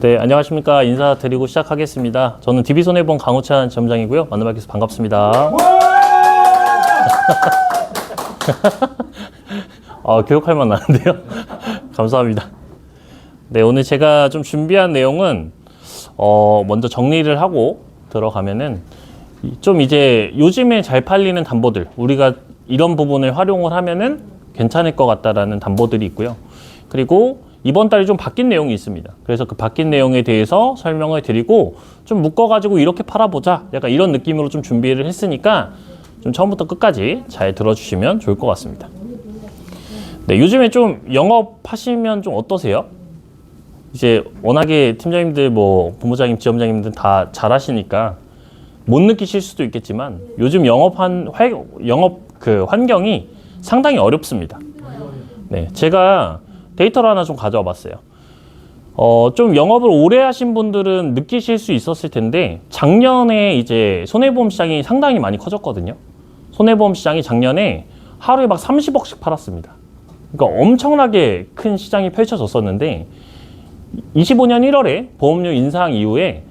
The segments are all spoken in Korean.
네, 안녕하십니까. 인사드리고 시작하겠습니다. 저는 DB손해보험 강우찬 지점장이고요. 만나뵙게 돼서 반갑습니다. 교육할 만 나는데요. 감사합니다. 네, 오늘 제가 좀 준비한 내용은 먼저 정리를 하고 들어가면은 좀 이제 요즘에 잘 팔리는 담보들, 우리가 이런 부분을 활용을 하면은 괜찮을 것 같다라는 담보들이 있고요. 그리고 이번 달에 좀 바뀐 내용이 있습니다. 그래서 그 바뀐 내용에 대해서 설명을 드리고 좀 묶어가지고 이렇게 팔아보자. 약간 이런 느낌으로 좀 준비를 했으니까 좀 처음부터 끝까지 잘 들어주시면 좋을 것 같습니다. 네, 요즘에 좀 영업하시면 좀 어떠세요? 이제 워낙에 팀장님들, 뭐 본부장님, 지점장님들 다 잘하시니까 못 느끼실 수도 있겠지만 요즘 영업 그 환경이 상당히 어렵습니다. 네, 제가 데이터를 하나 좀 가져와 봤어요. 좀 영업을 오래 하신 분들은 느끼실 수 있었을 텐데 작년에 이제 손해보험 시장이 상당히 많이 커졌거든요. 손해보험 시장이 작년에 하루에 막 30억씩 팔았습니다. 그러니까 엄청나게 큰 시장이 펼쳐졌었는데 25년 1월에 보험료 인상 이후에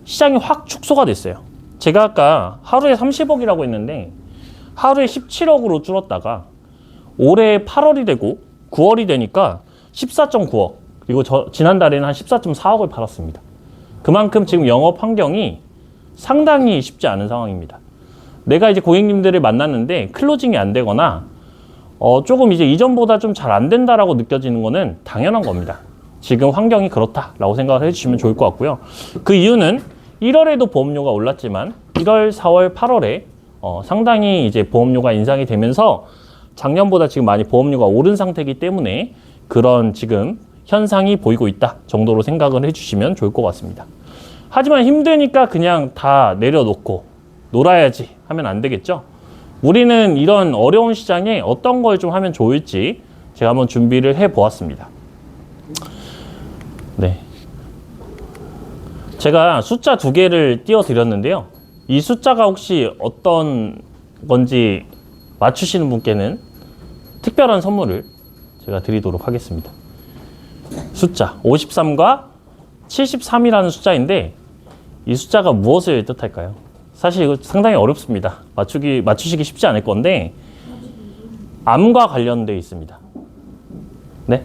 시장이 확 축소가 됐어요. 제가 아까 하루에 30억이라고 했는데 하루에 17억으로 줄었다가 올해 8월이 되고 9월이 되니까 14.9억, 그리고 지난달에는 한 14.4억을 팔았습니다. 그만큼 지금 영업 환경이 상당히 쉽지 않은 상황입니다. 내가 이제 고객님들을 만났는데 클로징이 안 되거나 조금 이제 이전보다 좀 잘 안 된다라고 느껴지는 거는 당연한 겁니다. 지금 환경이 그렇다라고 생각을 해주시면 좋을 것 같고요. 그 이유는 1월에도 보험료가 올랐지만 1월, 4월, 8월에 상당히 이제 보험료가 인상이 되면서 작년보다 지금 많이 보험료가 오른 상태이기 때문에 그런 지금 현상이 보이고 있다 정도로 생각을 해주시면 좋을 것 같습니다. 하지만 힘드니까 그냥 다 내려놓고 놀아야지 하면 안 되겠죠. 우리는 이런 어려운 시장에 어떤 걸 좀 하면 좋을지 제가 한번 준비를 해 보았습니다. 네, 제가 숫자 2개를 띄워 드렸는데요. 이 숫자가 혹시 어떤 건지 맞추시는 분께는 특별한 선물을 제가 드리도록 하겠습니다. 숫자 53과 73이라는 숫자인데 이 숫자가 무엇을 뜻할까요? 사실 이거 상당히 어렵습니다. 맞추시기 쉽지 않을 건데 암과 관련되어 있습니다. 네?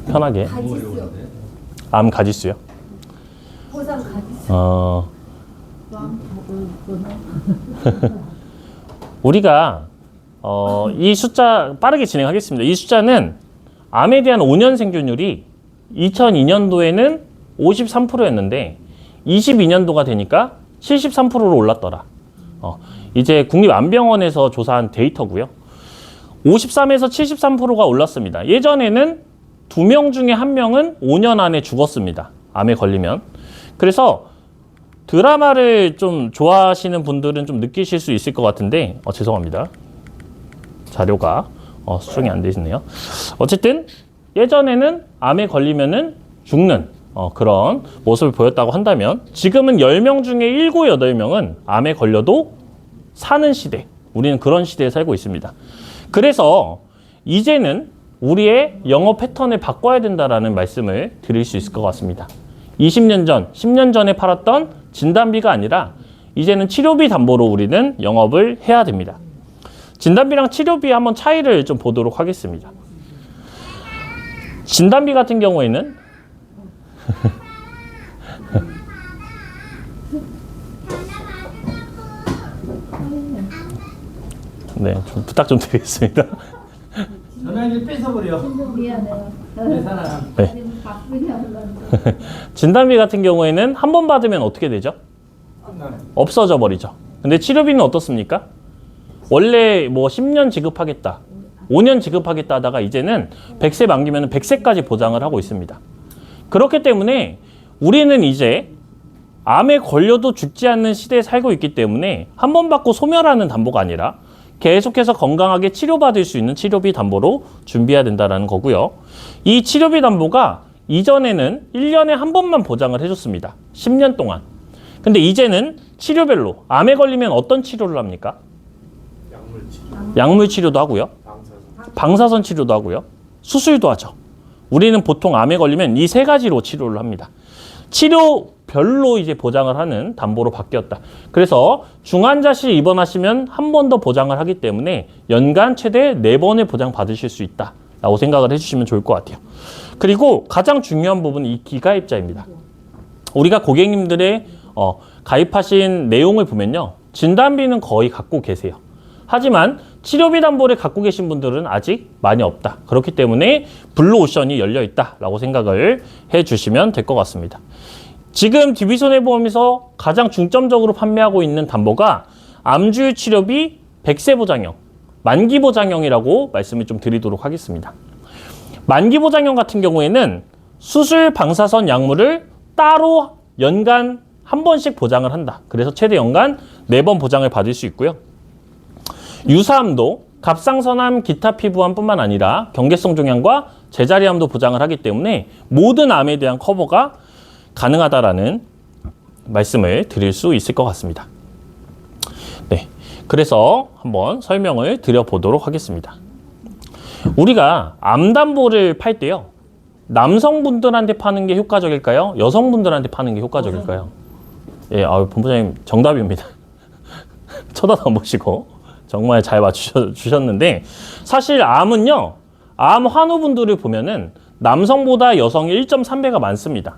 편하게. 가지수. 암 가지수요? 보상 가지수. 우리가 이 숫자 빠르게 진행하겠습니다. 이 숫자는 암에 대한 5년 생존율이 2002년도에는 53%였는데 22년도가 되니까 73%로 올랐더라. 이제 국립암병원에서 조사한 데이터고요. 53에서 73%가 올랐습니다. 예전에는 2명 중에 1명은 5년 안에 죽었습니다. 암에 걸리면. 그래서 드라마를 좀 좋아하시는 분들은 좀 느끼실 수 있을 것 같은데 죄송합니다. 자료가 수정이 안 되시네요. 어쨌든 예전에는 암에 걸리면은 죽는 그런 모습을 보였다고 한다면 지금은 10명 중에 7, 8명은 암에 걸려도 사는 시대, 우리는 그런 시대에 살고 있습니다. 그래서 이제는 우리의 영업 패턴을 바꿔야 된다라는 말씀을 드릴 수 있을 것 같습니다. 20년 전, 10년 전에 팔았던 진단비가 아니라 이제는 치료비 담보로 우리는 영업을 해야 됩니다. 진단비랑 치료비 한번 차이를 좀 보도록 하겠습니다. 진단비 같은 경우에는 네, 좀 부탁 좀 드리겠습니다. 전화기를 뺏어버려. 미안해요. 네. 바쁘냐고. 진단비 같은 경우에는 한 번 받으면 어떻게 되죠? 없어져 버리죠. 근데 치료비는 어떻습니까? 원래 뭐 10년 지급하겠다, 5년 지급하겠다 하다가 이제는 100세 만기면 100세까지 보장을 하고 있습니다. 그렇기 때문에 우리는 이제 암에 걸려도 죽지 않는 시대에 살고 있기 때문에 한 번 받고 소멸하는 담보가 아니라 계속해서 건강하게 치료받을 수 있는 치료비 담보로 준비해야 된다는 거고요. 이 치료비 담보가 이전에는 1년에 한 번만 보장을 해줬습니다. 10년 동안. 근데 이제는 치료별로 암에 걸리면 어떤 치료를 합니까? 약물 치료도 하고요. 방사선 치료도 하고요. 수술도 하죠. 우리는 보통 암에 걸리면 이 세 가지로 치료를 합니다. 치료별로 이제 보장을 하는 담보로 바뀌었다. 그래서 중환자실 입원하시면 한 번 더 보장을 하기 때문에 연간 최대 4번의 보장 받으실 수 있다 라고 생각을 해주시면 좋을 것 같아요. 그리고 가장 중요한 부분은 이 기가입자입니다. 우리가 고객님들의 가입하신 내용을 보면요, 진단비는 거의 갖고 계세요. 하지만 치료비 담보를 갖고 계신 분들은 아직 많이 없다. 그렇기 때문에 블루오션이 열려있다 라고 생각을 해주시면 될 것 같습니다. 지금 DB손해보험에서 가장 중점적으로 판매하고 있는 담보가 암주유 치료비 100세 보장형, 만기 보장형이라고 말씀을 좀 드리도록 하겠습니다. 만기 보장형 같은 경우에는 수술 방사선 약물을 따로 연간 한 번씩 보장을 한다. 그래서 최대 연간 4번 보장을 받을 수 있고요. 유사암도 갑상선암, 기타 피부암 뿐만 아니라 경계성 종양과 제자리암도 보장을 하기 때문에 모든 암에 대한 커버가 가능하다라는 말씀을 드릴 수 있을 것 같습니다. 네, 그래서 한번 설명을 드려보도록 하겠습니다. 우리가 암담보를 팔 때요, 남성분들한테 파는 게 효과적일까요? 여성분들한테 파는 게 효과적일까요? 예, 본부장님 정답입니다. 쳐다도 안 보시고 정말 잘 맞추셨는데, 사실 암은요, 암 환우분들을 보면은 남성보다 여성이 1.3배가 많습니다.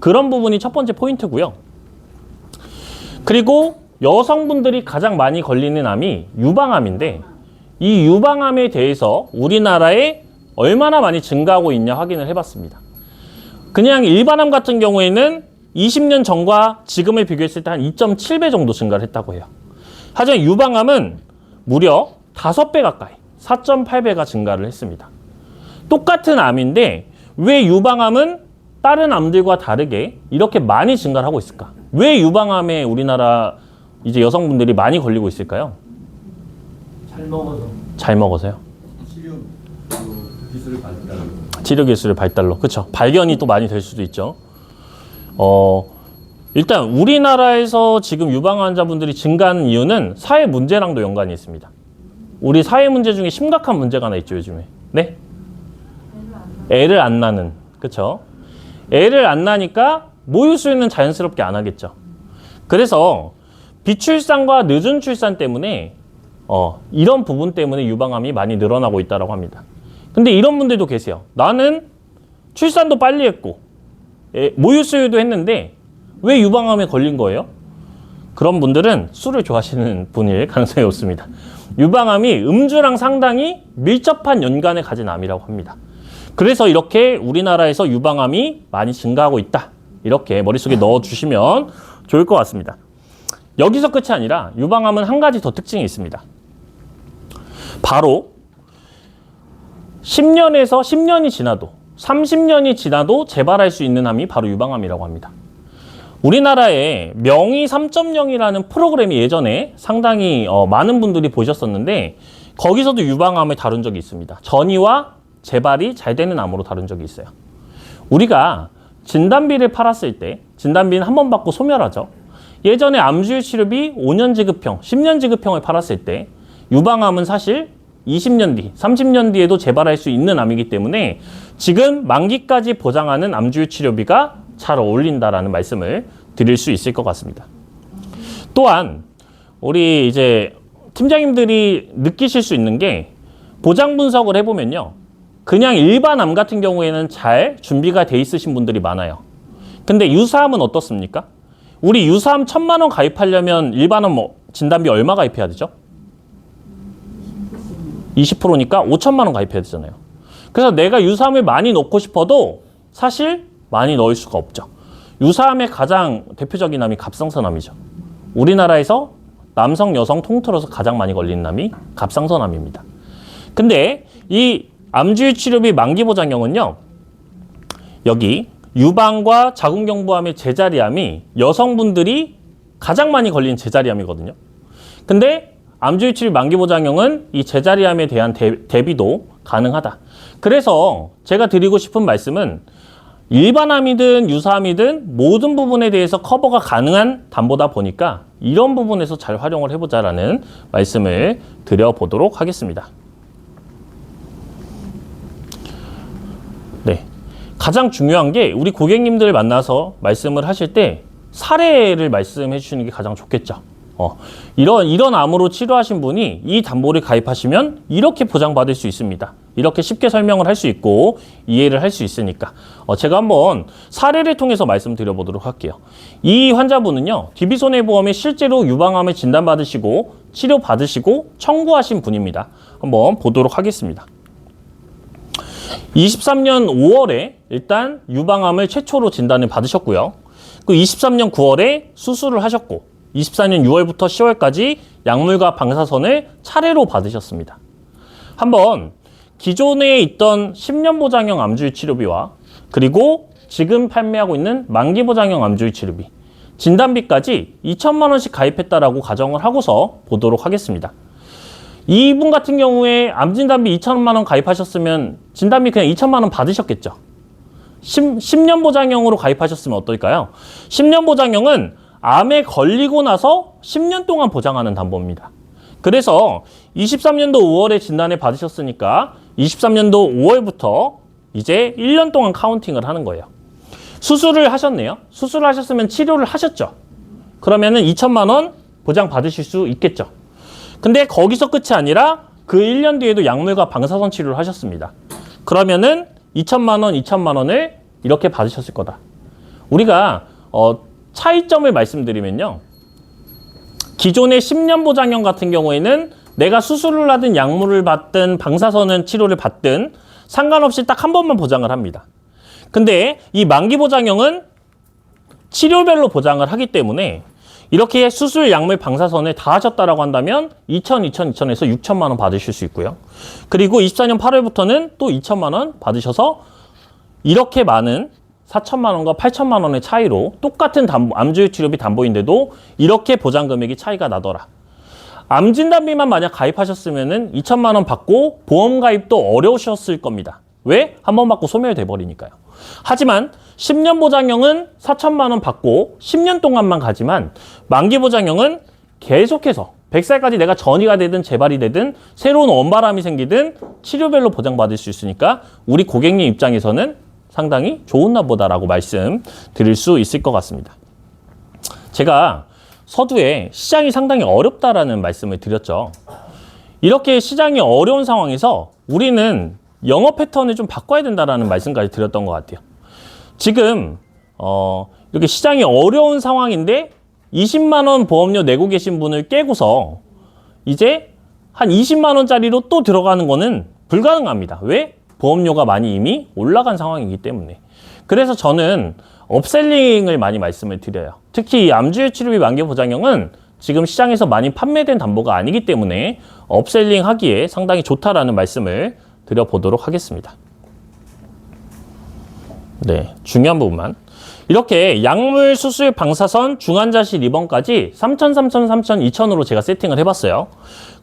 그런 부분이 첫 번째 포인트고요. 그리고 여성분들이 가장 많이 걸리는 암이 유방암인데, 이 유방암에 대해서 우리나라에 얼마나 많이 증가하고 있냐 확인을 해봤습니다. 그냥 일반암 같은 경우에는 20년 전과 지금을 비교했을 때 한 2.7배 정도 증가를 했다고 해요. 하지만 유방암은 무려 5배 가까이, 4.8배가 증가를 했습니다. 똑같은 암인데 왜 유방암은 다른 암들과 다르게 이렇게 많이 증가를 하고 있을까? 왜 유방암에 우리나라 이제 여성분들이 많이 걸리고 있을까요? 잘 먹어서. 잘 먹어서요. 치료 기술의 발달로. 그렇죠. 발견이 또 많이 될 수도 있죠. 일단 우리나라에서 지금 유방 환자분들이 증가하는 이유는 사회 문제랑도 연관이 있습니다. 우리 사회 문제 중에 심각한 문제가 하나 있죠, 요즘에. 네? 애를 안 낳는. 그렇죠. 애를 안 낳으니까 모유 수유는 자연스럽게 안 하겠죠. 그래서 비출산과 늦은 출산 때문에 이런 부분 때문에 유방암이 많이 늘어나고 있다고 합니다. 근데 이런 분들도 계세요. 나는 출산도 빨리 했고 모유 수유도 했는데 왜 유방암에 걸린 거예요? 그런 분들은 술을 좋아하시는 분일 가능성이 없습니다. 유방암이 음주랑 상당히 밀접한 연관을 가진 암이라고 합니다. 그래서 이렇게 우리나라에서 유방암이 많이 증가하고 있다. 이렇게 머릿속에 넣어주시면 좋을 것 같습니다. 여기서 끝이 아니라 유방암은 한 가지 더 특징이 있습니다. 바로 10년에서 10년이 지나도 30년이 지나도 재발할 수 있는 암이 바로 유방암이라고 합니다. 우리나라에 명의 3.0이라는 프로그램이 예전에 상당히 많은 분들이 보셨었는데 거기서도 유방암을 다룬 적이 있습니다. 전이와 재발이 잘 되는 암으로 다룬 적이 있어요. 우리가 진단비를 팔았을 때 진단비는 한 번 받고 소멸하죠. 예전에 암주유 치료비 5년 지급형, 10년 지급형을 팔았을 때 유방암은 사실 20년 뒤, 30년 뒤에도 재발할 수 있는 암이기 때문에 지금 만기까지 보장하는 암주유 치료비가 잘 어울린다라는 말씀을 드릴 수 있을 것 같습니다. 또한 우리 이제 팀장님들이 느끼실 수 있는 게 보장 분석을 해보면요. 그냥 일반 암 같은 경우에는 잘 준비가 돼 있으신 분들이 많아요. 근데 유사암은 어떻습니까? 우리 유사암 1,000만 원 가입하려면 일반암 진단비 얼마 가입해야 되죠? 20%니까 5천만 원 가입해야 되잖아요. 그래서 내가 유사암을 많이 넣고 싶어도 사실 많이 넣을 수가 없죠. 유사암의 가장 대표적인 암이 갑상선암이죠. 우리나라에서 남성, 여성 통틀어서 가장 많이 걸리는 암이 갑상선암입니다. 근데 이 암주유 치료비 만기 보장형은요. 여기 유방과 자궁경부암의 제자리암이 여성분들이 가장 많이 걸리는 제자리암이거든요. 근데 암주유 치료비 만기 보장형은 이 제자리암에 대한 대비도 가능하다. 그래서 제가 드리고 싶은 말씀은 일반암이든 유사암이든 모든 부분에 대해서 커버가 가능한 담보다 보니까 이런 부분에서 잘 활용을 해보자라는 말씀을 드려보도록 하겠습니다. 네. 가장 중요한 게 우리 고객님들 만나서 말씀을 하실 때 사례를 말씀해 주시는 게 가장 좋겠죠. 이런 암으로 치료하신 분이 이 담보를 가입하시면 이렇게 보장받을 수 있습니다. 이렇게 쉽게 설명을 할 수 있고 이해를 할 수 있으니까 제가 한번 사례를 통해서 말씀드려보도록 할게요. 이 환자분은요, DB손해보험에 실제로 유방암을 진단받으시고 치료받으시고 청구하신 분입니다. 한번 보도록 하겠습니다. 23년 5월에 일단 유방암을 최초로 진단을 받으셨고요. 그 23년 9월에 수술을 하셨고 24년 6월부터 10월까지 약물과 방사선을 차례로 받으셨습니다. 한번 기존에 있던 10년 보장형 암주의 치료비와 그리고 지금 판매하고 있는 만기 보장형 암주의 치료비, 진단비까지 2천만 원씩 가입했다라고 가정을 하고서 보도록 하겠습니다. 이분 같은 경우에 암 진단비 2천만 원 가입하셨으면 진단비 그냥 2천만 원 받으셨겠죠. 10년 보장형으로 가입하셨으면 어떨까요? 10년 보장형은 암에 걸리고 나서 10년 동안 보장하는 담보입니다. 그래서 23년도 5월에 진단을 받으셨으니까 23년도 5월부터 이제 1년 동안 카운팅을 하는 거예요. 수술을 하셨네요. 수술을 하셨으면 치료를 하셨죠. 그러면은 2천만 원 보장 받으실 수 있겠죠. 근데 거기서 끝이 아니라 그 1년 뒤에도 약물과 방사선 치료를 하셨습니다. 그러면은 2천만 원을 이렇게 받으셨을 거다. 우리가 차이점을 말씀드리면요. 기존의 10년 보장형 같은 경우에는 내가 수술을 하든 약물을 받든 방사선 치료를 받든 상관없이 딱 한 번만 보장을 합니다. 근데 이 만기 보장형은 치료별로 보장을 하기 때문에 이렇게 수술, 약물, 방사선을 다 하셨다라고 한다면 2천에서 6천만 원 받으실 수 있고요. 그리고 24년 8월부터는 또 2천만 원 받으셔서 이렇게 많은 4천만 원과 8천만 원의 차이로 똑같은 암주의 치료비 담보인데도 이렇게 보장 금액이 차이가 나더라. 암 진단비만 만약 가입하셨으면은 2천만 원 받고 보험 가입도 어려우셨을 겁니다. 왜? 한 번 받고 소멸돼 버리니까요. 하지만 10년 보장형은 4천만 원 받고 10년 동안만 가지만 만기 보장형은 계속해서 100살까지 내가 전이가 되든 재발이 되든 새로운 원바람이 생기든 치료별로 보장받을 수 있으니까 우리 고객님 입장에서는 상당히 좋은 담보다라고 말씀드릴 수 있을 것 같습니다. 제가 서두에 시장이 상당히 어렵다라는 말씀을 드렸죠. 이렇게 시장이 어려운 상황에서 우리는 영업 패턴을 좀 바꿔야 된다라는 말씀까지 드렸던 것 같아요. 지금 이렇게 시장이 어려운 상황인데 20만 원 보험료 내고 계신 분을 깨고서 이제 한 20만 원짜리로 또 들어가는 거는 불가능합니다. 왜? 보험료가 많이 이미 올라간 상황이기 때문에. 그래서 저는 업셀링을 많이 말씀을 드려요. 특히 이 암주의 치료비 만기 보장형은 지금 시장에서 많이 판매된 담보가 아니기 때문에 업셀링 하기에 상당히 좋다라는 말씀을 드려보도록 하겠습니다. 네, 중요한 부분만. 이렇게 약물, 수술, 방사선, 중환자실 입원까지 3천, 2천으로 제가 세팅을 해봤어요.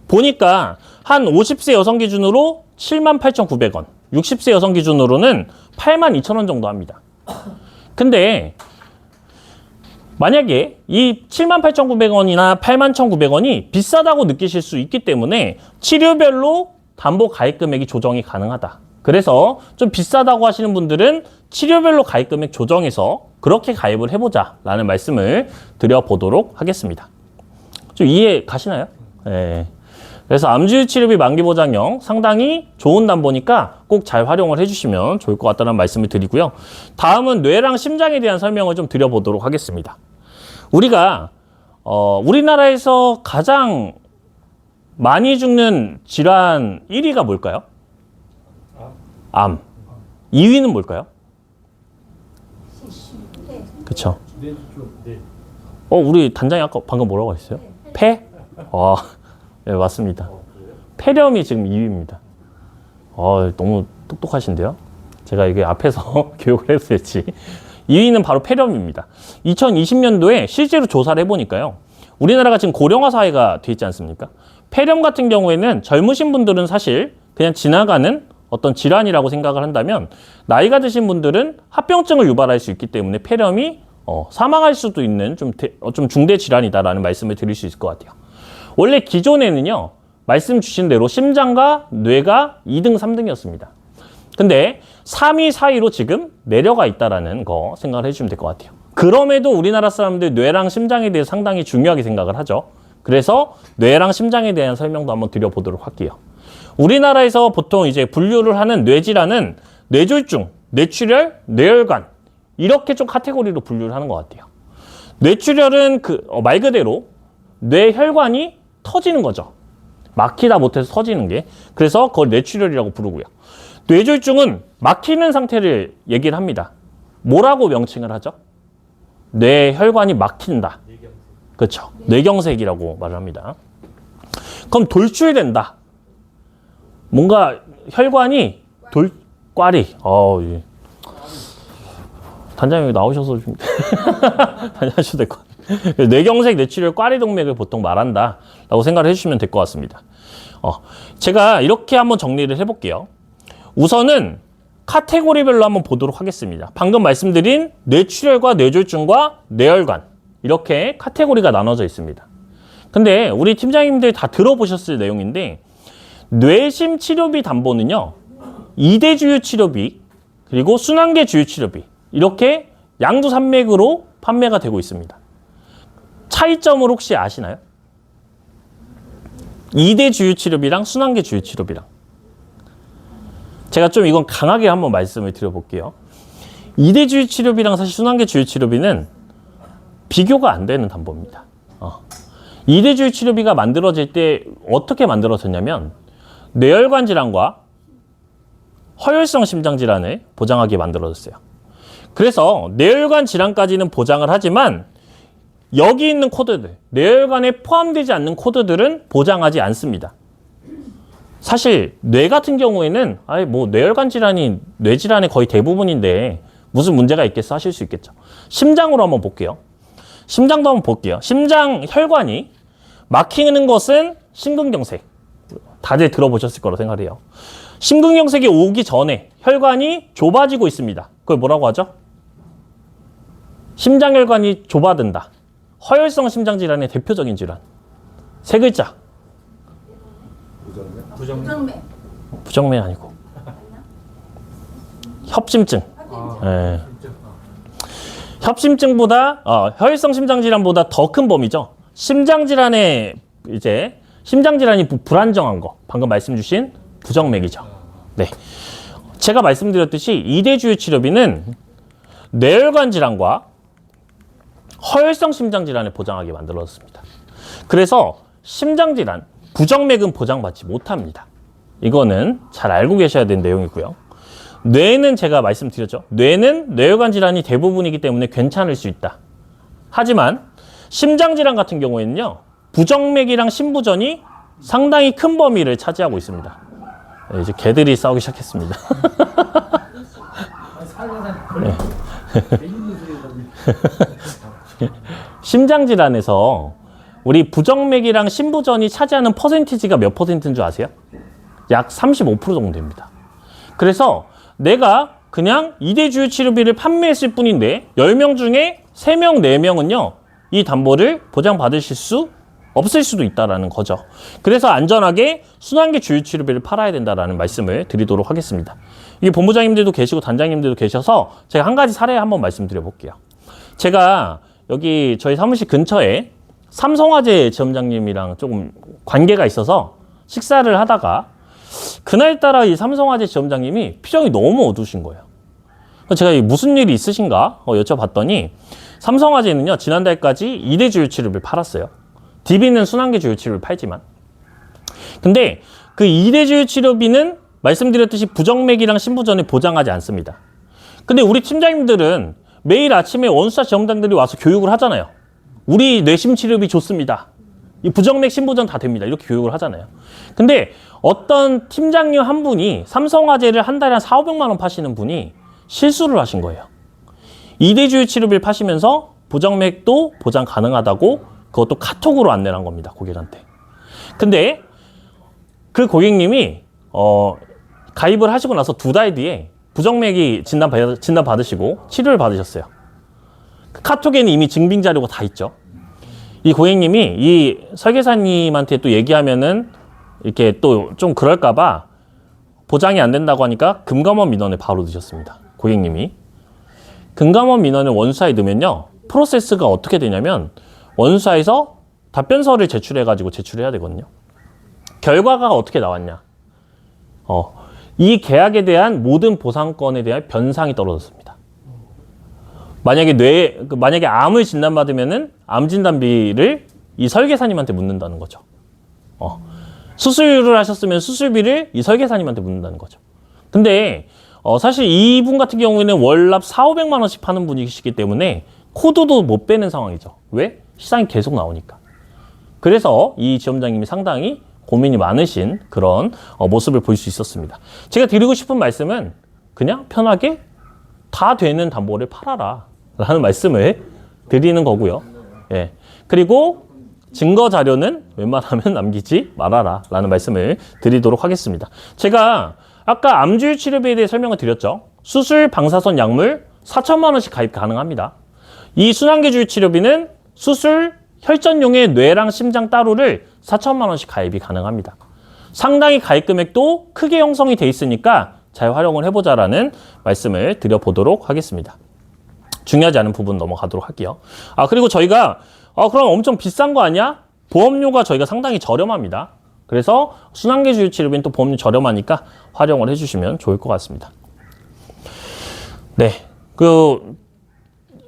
보니까 한 50세 여성 기준으로 78,900원, 60세 여성 기준으로는 82,000원 정도 합니다. 근데 만약에 이 78,900원이나 81,900원이 비싸다고 느끼실 수 있기 때문에 치료별로 담보 가입 금액이 조정이 가능하다. 그래서 좀 비싸다고 하시는 분들은 치료별로 가입 금액 조정해서 그렇게 가입을 해보자 라는 말씀을 드려보도록 하겠습니다. 좀 이해 가시나요? 네. 그래서 암주의 치료비 만기 보장형 상당히 좋은 담보니까 꼭 잘 활용을 해주시면 좋을 것 같다는 말씀을 드리고요. 다음은 뇌랑 심장에 대한 설명을 좀 드려보도록 하겠습니다. 우리가 우리나라에서 가장 많이 죽는 질환 1위가 뭘까요? 암. 2위는 뭘까요? 그쵸. 우리 단장이 아까 방금 뭐라고 했어요? 폐? 네, 맞습니다. 폐렴이 지금 2위입니다. 너무 똑똑하신데요? 제가 이게 앞에서 교육을 했었지. 2위는 바로 폐렴입니다. 2020년도에 실제로 조사를 해보니까요. 우리나라가 지금 고령화 사회가 돼 있지 않습니까? 폐렴 같은 경우에는 젊으신 분들은 사실 그냥 지나가는 어떤 질환이라고 생각을 한다면 나이가 드신 분들은 합병증을 유발할 수 있기 때문에 폐렴이 사망할 수도 있는 좀 중대 질환이다라는 말씀을 드릴 수 있을 것 같아요. 원래 기존에는요, 말씀 주신 대로 심장과 뇌가 2등, 3등이었습니다. 근데 3위 사이로 지금 내려가 있다라는 거 생각을 해주시면 될 것 같아요. 그럼에도 우리나라 사람들 뇌랑 심장에 대해서 상당히 중요하게 생각을 하죠. 그래서 뇌랑 심장에 대한 설명도 한번 드려보도록 할게요. 우리나라에서 보통 이제 분류를 하는 뇌질환은 뇌졸중, 뇌출혈, 뇌혈관 이렇게 좀 카테고리로 분류를 하는 것 같아요. 뇌출혈은 말 그대로 뇌혈관이 터지는 거죠. 막히다 못해서 터지는 게. 그래서 그걸 뇌출혈이라고 부르고요. 뇌졸중은 막히는 상태를 얘기를 합니다. 뭐라고 명칭을 하죠? 뇌혈관이 막힌다. 그렇죠. 뇌경색이라고 말을 합니다. 그럼 돌출된다. 뭔가 혈관이 꽈리. 예. 단장님 나오셔서 좀 다녀주셔도 될 것 같아요. 뇌경색, 뇌출혈, 꽈리동맥을 보통 말한다라고 생각을 해주시면 될 것 같습니다. 제가 이렇게 한번 정리를 해볼게요. 우선은 카테고리별로 한번 보도록 하겠습니다. 방금 말씀드린 뇌출혈과 뇌졸중과 뇌혈관 이렇게 카테고리가 나눠져 있습니다. 근데 우리 팀장님들 다 들어보셨을 내용인데 뇌심 치료비 담보는요 2대 주요 치료비 그리고 순환계 주요 치료비 이렇게 양두산맥으로 판매가 되고 있습니다. 차이점을 혹시 아시나요? 2대 주요 치료비랑 순환계 주요 치료비랑 제가 좀 이건 강하게 한번 말씀을 드려볼게요. 2대 주요 치료비랑 사실 순환계 주요 치료비는 비교가 안 되는 담보입니다. 2대 주요 치료비가 만들어질 때 어떻게 만들어졌냐면 뇌혈관 질환과 허혈성 심장 질환을 보장하게 만들어졌어요. 그래서 뇌혈관 질환까지는 보장을 하지만 여기 있는 코드들, 뇌혈관에 포함되지 않는 코드들은 보장하지 않습니다. 사실 뇌 같은 경우에는 뇌혈관 질환이 뇌 질환의 거의 대부분인데 무슨 문제가 있겠어 하실 수 있겠죠. 심장으로 한번 볼게요. 심장도 한번 볼게요. 심장 혈관이 막히는 것은 심근경색. 다들 들어보셨을 거라고 생각해요. 심근경색이 오기 전에 혈관이 좁아지고 있습니다. 그걸 뭐라고 하죠? 심장혈관이 좁아든다. 허혈성 심장질환의 대표적인 질환. 세 글자. 부정맥. 부정맥 아니고. 협심증. 네. 협심증보다 혈성 심장질환보다 더 큰 범위죠. 심장질환의 이제 심장질환이 불안정한 거 방금 말씀 주신 부정맥이죠. 네, 제가 말씀드렸듯이 2대 주요 치료비는 뇌혈관 질환과 허혈성 심장질환을 보장하게 만들어졌습니다. 그래서 심장질환, 부정맥은 보장받지 못합니다. 이거는 잘 알고 계셔야 되는 내용이고요. 뇌는 제가 말씀드렸죠. 뇌는 뇌혈관 질환이 대부분이기 때문에 괜찮을 수 있다. 하지만 심장질환 같은 경우에는요. 부정맥이랑 심부전이 상당히 큰 범위를 차지하고 있습니다. 네, 이제 개들이 싸우기 시작했습니다. 심장질환에서 우리 부정맥이랑 심부전이 차지하는 퍼센티지가 몇 퍼센트인 줄 아세요? 약 35% 정도 됩니다. 그래서 내가 그냥 2대 주요 치료비를 판매했을 뿐인데 10명 중에 3명, 4명은요. 이 담보를 보장받으실 수 없을 수도 있다는 거죠. 그래서 안전하게 순환계 주요 치료비를 팔아야 된다는 말씀을 드리도록 하겠습니다. 이게 본부장님들도 계시고 단장님들도 계셔서 제가 한 가지 사례 한번 말씀드려 볼게요. 제가 여기 저희 사무실 근처에 삼성화재 지점장님이랑 조금 관계가 있어서 식사를 하다가 그날따라 이 삼성화재 지점장님이 표정이 너무 어두우신 거예요. 제가 무슨 일이 있으신가 여쭤봤더니 삼성화재는요 지난달까지 2대 주요 치료비를 팔았어요. DB는 순환계 주요 치료비를 팔지만 근데 그 2대 주요 치료비는 말씀드렸듯이 부정맥이랑 심부전을 보장하지 않습니다. 근데 우리 팀장님들은 매일 아침에 원수사 지점장들이 와서 교육을 하잖아요. 우리 뇌심 치료비 좋습니다. 이 부정맥 심부전 다 됩니다. 이렇게 교육을 하잖아요. 근데 어떤 팀장님 한 분이 삼성화재를 한 달에 한 4,500만 원 파시는 분이 실수를 하신 거예요. 2대 주요 치료비를 파시면서 부정맥도 보장 가능하다고 그것도 카톡으로 안내를 한 겁니다. 고객한테. 근데 그 고객님이 가입을 하시고 나서 2달 뒤에 부정맥이 진단 받으시고 치료를 받으셨어요. 그 카톡에는 이미 증빙 자료가 다 있죠. 이 고객님이 이 설계사님한테 또 얘기하면은 이렇게 또 좀 그럴까봐 보장이 안 된다고 하니까 금감원 민원을 바로 넣으셨습니다. 고객님이. 금감원 민원을 원수사에 넣으면요. 프로세스가 어떻게 되냐면 원수사에서 답변서를 제출해가지고 제출해야 되거든요. 결과가 어떻게 나왔냐. 이 계약에 대한 모든 보상권에 대한 변상이 떨어졌습니다. 만약에 암을 진단받으면은 암 진단비를 이 설계사님한테 묻는다는 거죠. 수술을 하셨으면 수술비를 이 설계사님한테 묻는다는 거죠. 근데 사실 이분 같은 경우에는 월납 4,500만 원씩 파는 분이시기 때문에 코드도 못 빼는 상황이죠. 왜? 시장이 계속 나오니까. 그래서 이 지점장님이 상당히 고민이 많으신 그런 모습을 볼 수 있었습니다. 제가 드리고 싶은 말씀은 그냥 편하게 다 되는 담보를 팔아라 라는 말씀을 드리는 거고요. 예. 그리고 증거 자료는 웬만하면 남기지 말아라 라는 말씀을 드리도록 하겠습니다. 제가 아까 암주유 치료비에 대해 설명을 드렸죠. 수술, 방사선, 약물 4천만 원씩 가입 가능합니다. 이 순환계주유 치료비는 수술, 혈전용의 뇌랑 심장 따로를 4천만 원씩 가입이 가능합니다. 상당히 가입 금액도 크게 형성이 돼 있으니까 잘 활용을 해보자라는 말씀을 드려보도록 하겠습니다. 중요하지 않은 부분 넘어가도록 할게요. 그리고 저희가 그럼 엄청 비싼 거 아니야? 보험료가 저희가 상당히 저렴합니다. 그래서 순환계주유 치료비는 또 보험료 저렴하니까 활용을 해주시면 좋을 것 같습니다. 네,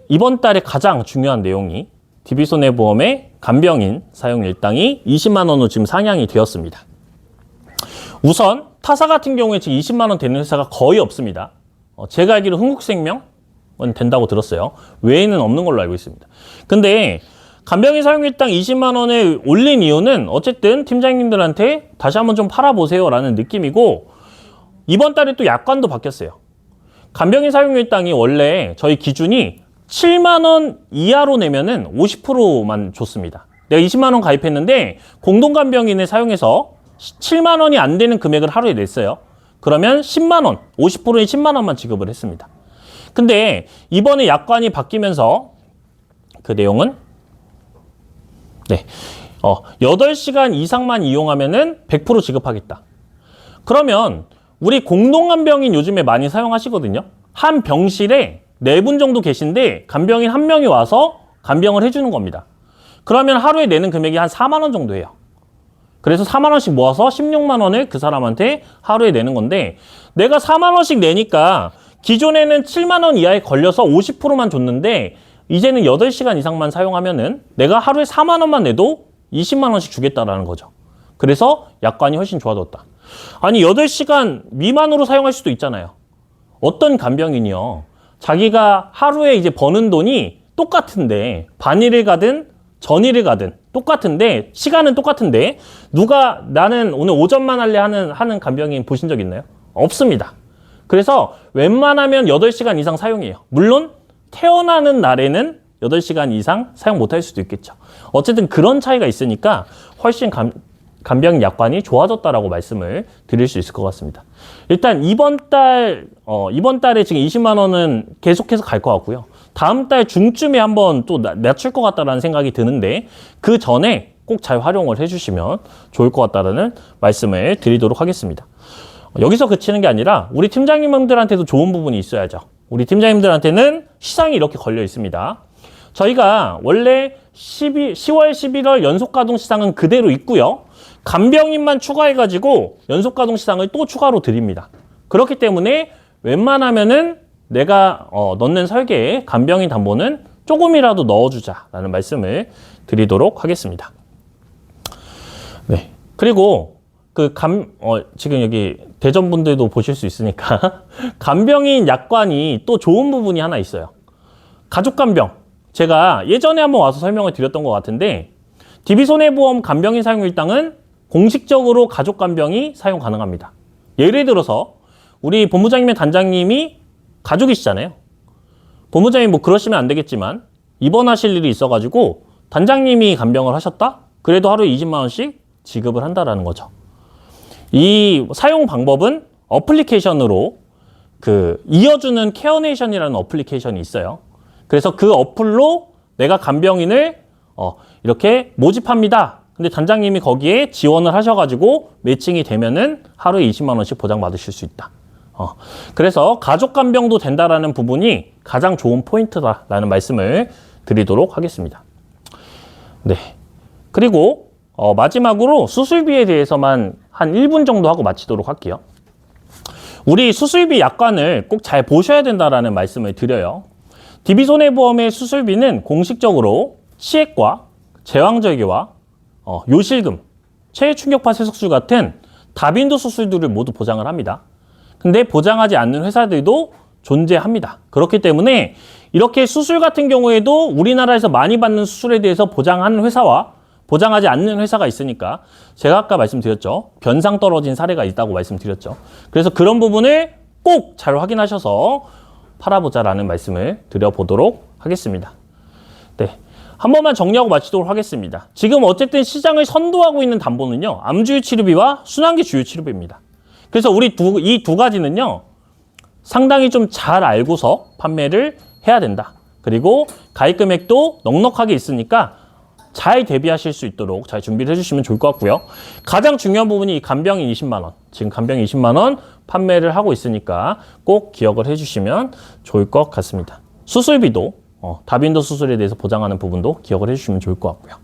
이번 달에 가장 중요한 내용이 DB손해보험의 간병인 사용 일당이 20만 원으로 지금 상향이 되었습니다. 우선 타사 같은 경우에 지금 20만 원 되는 회사가 거의 없습니다. 제가 알기로 흥국생명은 된다고 들었어요. 외에는 없는 걸로 알고 있습니다. 근데 간병인 사용 일당 20만 원에 올린 이유는 어쨌든 팀장님들한테 다시 한번 좀 팔아보세요 라는 느낌이고, 이번 달에 또 약관도 바뀌었어요. 간병인 사용 일당이 원래 저희 기준이 7만 원 이하로 내면은 50%만 줬습니다. 내가 20만 원 가입했는데 공동간병인을 사용해서 7만 원이 안 되는 금액을 하루에 냈어요. 그러면 10만 원, 50%인 10만 원만 지급을 했습니다. 근데 이번에 약관이 바뀌면서 그 내용은 8시간 이상만 이용하면은 100% 지급하겠다. 그러면 우리 공동간병인 요즘에 많이 사용하시거든요. 한 병실에 4분 정도 계신데 간병인 한 명이 와서 간병을 해주는 겁니다. 그러면 하루에 내는 금액이 한 4만 원 정도 해요. 그래서 4만 원씩 모아서 16만 원을 그 사람한테 하루에 내는 건데, 내가 4만 원씩 내니까 기존에는 7만 원 이하에 걸려서 50%만 줬는데 이제는 8시간 이상만 사용하면은 내가 하루에 4만 원만 내도 20만 원씩 주겠다라는 거죠. 그래서 약관이 훨씬 좋아졌다. 아니 8시간 미만으로 사용할 수도 있잖아요. 어떤 간병인이요, 자기가 하루에 이제 버는 돈이 똑같은데 반일을 가든 전일을 가든 똑같은데 시간은 똑같은데 누가 나는 오늘 오전만 할래 하는 간병인 보신 적 있나요? 없습니다. 그래서 웬만하면 8시간 이상 사용해요. 물론 태어나는 날에는 8시간 이상 사용 못할 수도 있겠죠. 어쨌든 그런 차이가 있으니까 훨씬 간병인 약관이 좋아졌다라고 말씀을 드릴 수 있을 것 같습니다. 일단 이번 달에 지금 20만 원은 계속해서 갈 것 같고요. 다음 달 중쯤에 한번 또 낮출 것 같다라는 생각이 드는데 그 전에 꼭 잘 활용을 해주시면 좋을 것 같다라는 말씀을 드리도록 하겠습니다. 여기서 그치는 게 아니라 우리 팀장님들한테도 좋은 부분이 있어야죠. 우리 팀장님들한테는 시장이 이렇게 걸려 있습니다. 저희가 원래 10월, 11월 연속가동 시장은 그대로 있고요. 간병인만 추가해가지고 연속가동 시장을 또 추가로 드립니다. 그렇기 때문에 웬만하면은 내가 넣는 설계에 간병인 담보는 조금이라도 넣어주자라는 말씀을 드리도록 하겠습니다. 네. 그리고 지금 여기 대전분들도 보실 수 있으니까 간병인 약관이 또 좋은 부분이 하나 있어요. 가족간병. 제가 예전에 한번 와서 설명을 드렸던 것 같은데 DB손해보험 간병인 사용 일당은 공식적으로 가족간병이 사용 가능합니다. 예를 들어서 우리 본부장님의 단장님이 가족이시잖아요. 본부장님 뭐 그러시면 안 되겠지만 입원하실 일이 있어가지고 단장님이 간병을 하셨다? 그래도 하루에 20만 원씩 지급을 한다라는 거죠. 이 사용 방법은 어플리케이션으로 이어주는 케어네이션이라는 어플리케이션이 있어요. 그래서 그 어플로 내가 간병인을 이렇게 모집합니다 근데 단장님이 거기에 지원을 하셔가지고 매칭이 되면은 하루에 20만 원씩 보장받으실 수 있다. 그래서 가족 간병도 된다라는 부분이 가장 좋은 포인트다라는 말씀을 드리도록 하겠습니다. 네. 그리고 마지막으로 수술비에 대해서만 한 1분 정도 하고 마치도록 할게요. 우리 수술비 약관을 꼭 잘 보셔야 된다라는 말씀을 드려요. DB손해보험의 수술비는 공식적으로 치액과 제왕절개와 요실금, 체외충격파 세척술 같은 다빈도 수술들을 모두 보장을 합니다. 근데 보장하지 않는 회사들도 존재합니다. 그렇기 때문에 이렇게 수술 같은 경우에도 우리나라에서 많이 받는 수술에 대해서 보장하는 회사와 보장하지 않는 회사가 있으니까 제가 아까 말씀드렸죠. 변상 떨어진 사례가 있다고 말씀드렸죠. 그래서 그런 부분을 꼭 잘 확인하셔서 팔아보자라는 말씀을 드려보도록 하겠습니다. 네. 한 번만 정리하고 마치도록 하겠습니다. 지금 어쨌든 시장을 선도하고 있는 담보는요. 암주유 치료비와 순환기 주유 치료비입니다. 그래서 우리 이 두 가지는요. 상당히 좀 잘 알고서 판매를 해야 된다. 그리고 가입 금액도 넉넉하게 있으니까 잘 대비하실 수 있도록 잘 준비를 해주시면 좋을 것 같고요. 가장 중요한 부분이 이 간병인 20만 원. 지금 간병인 20만 원 판매를 하고 있으니까 꼭 기억을 해주시면 좋을 것 같습니다. 수술비도 다빈도 수술에 대해서 보장하는 부분도 기억을 해주시면 좋을 것 같고요.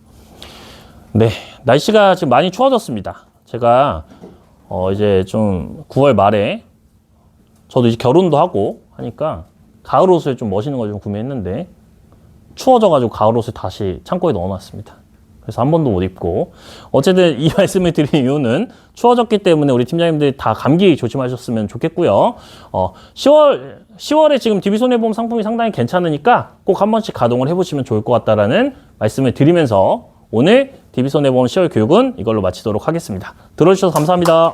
네, 날씨가 지금 많이 추워졌습니다. 제가 이제 좀 9월 말에 저도 이제 결혼도 하고 하니까 가을 옷을 좀 멋있는 걸 좀 구매했는데 추워져가지고 가을 옷을 다시 창고에 넣어놨습니다. 그래서 한 번도 못 입고 어쨌든 이 말씀을 드린 이유는 추워졌기 때문에 우리 팀장님들 다 감기 조심하셨으면 좋겠고요. 10월에 지금 DB손해보험 상품이 상당히 괜찮으니까 꼭 한 번씩 가동을 해보시면 좋을 것 같다라는 말씀을 드리면서 오늘 DB손해보험 10월 교육은 이걸로 마치도록 하겠습니다. 들어주셔서 감사합니다.